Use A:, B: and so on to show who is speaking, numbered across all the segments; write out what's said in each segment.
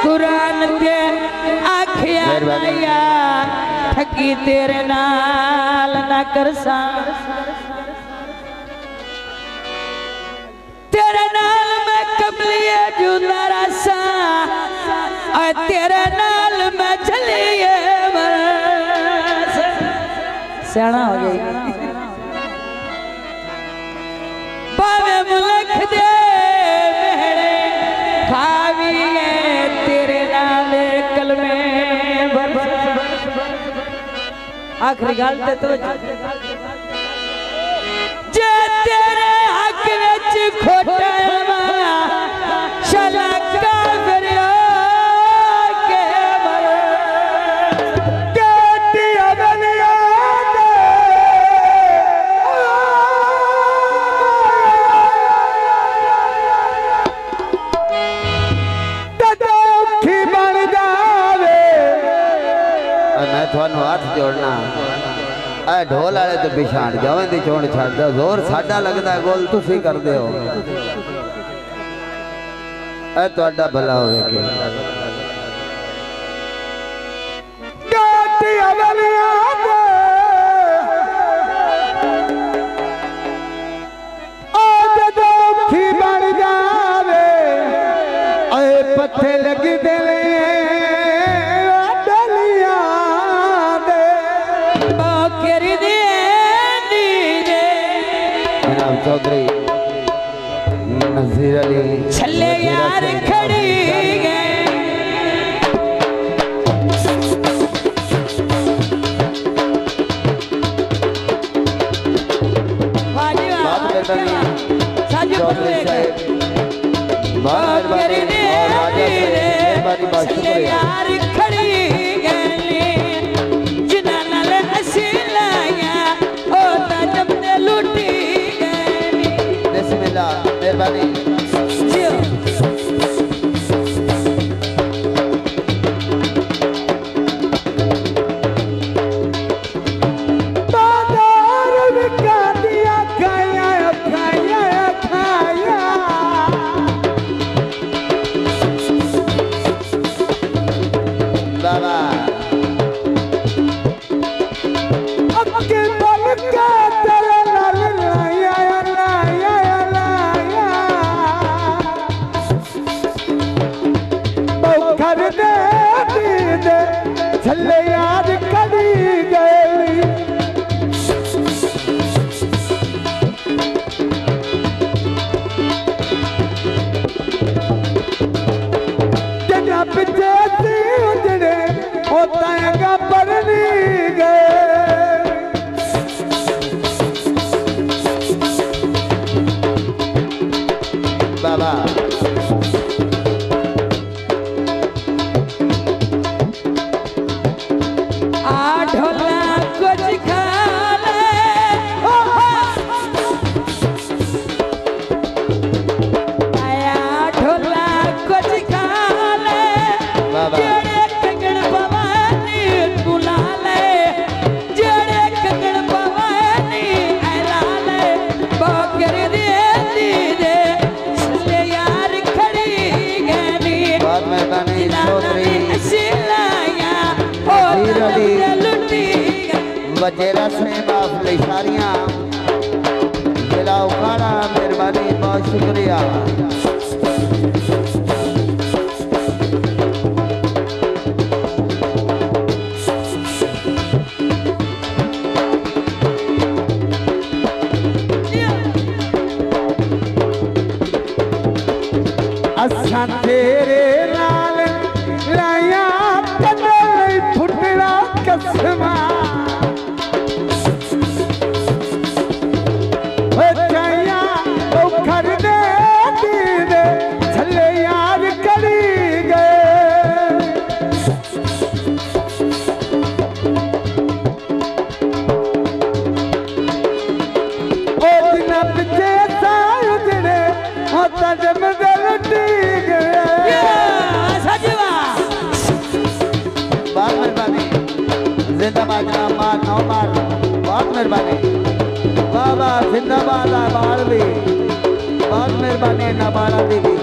A: कुरान ते आखिया ठगी तेरे नाल ना करसा तेरे नाल मैं कबलिए जुंदारा सा और तेरे नाल मैं चलिए सियाना हो गई पावे मुलख दे मेरे खाविए तेरे नाल कलमे आखिरी गाल ते तो जे तेरे हक विच खोटा शला काफिर के मर केटी अगलिया तदोखी बन जावे मैं थानू हाथ जोड़ना ए ढोल वाले तो पिछाड़ जावे दी चोण छड़ दो जोर साडा लगदा गोल तुसी कर दे हो ए तोड़ा भला होवे के गाटी अगलिया ओ जदोखी बन जावे ए पत्थे लग दे चौधरी नज़ीर अली छल्ले यार खड़ी गए चौधरी साहब बहुत छल्ले यार खड़ी गए जिन्ना नाल असी लाया ओ ताजम ने लूटी मेहरबानी बाजार बिका दिया खाया खाया खाया बाबा अक्के बल का तेरे लाल लाया छल्ले याद कड़ी गई जना पिछे सी उजड़े होता पढ़नी गए बाबा वजेरा से बाफले सारियां जिला उखाड़ा मेहरबानी बहुत शुक्रिया असा तेरे नाल लाया तने फुटड़ा कसमा जिंदाबाद मार नौ मार बहुत मेहरबानी बाबा जिंदाबाद बालवी बहुत मेहरबानी नाबाला देवी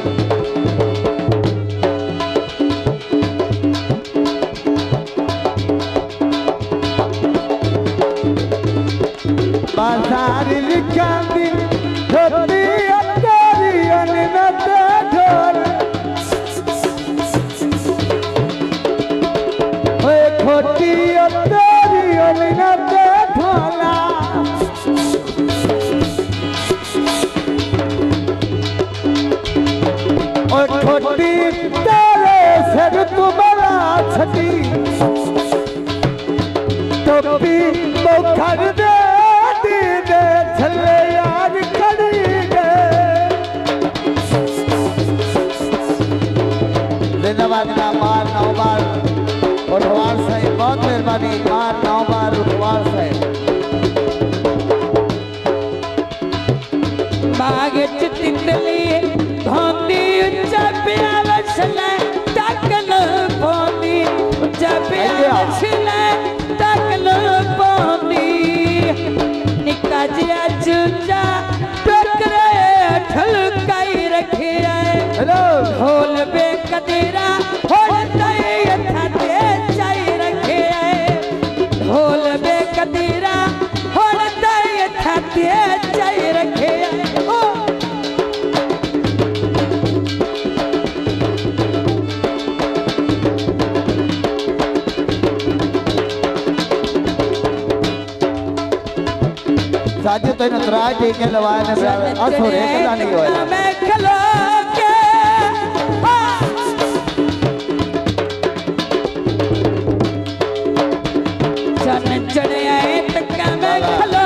B: छोटी तेरे सिर तुम्हारा छठी टोपी मुखर दे दी दे छले यार खड़ी गए
A: जिंदाबाद का मार 9 बार उठवार साहब बहुत मेहरबानी मार 9 बार उठवार साहब
C: बागच तितली धोनी ऊंचा पिया वसले तकल पोनी ऊंचा पिया वसले तकल पोनी निका जिया चूचा टकरे ठलकाई रखे
B: हेलो
C: ढोल बे कदीरा होड़ते यथाते चाई रखे ढोल बे कदीरा होड़ते यथाते चाई रखे
A: साजो तो इन तराज टीके लवाए ने असुरे कदा नहीं होया
C: मैं खलो के चढ़ आए तक मैं खलो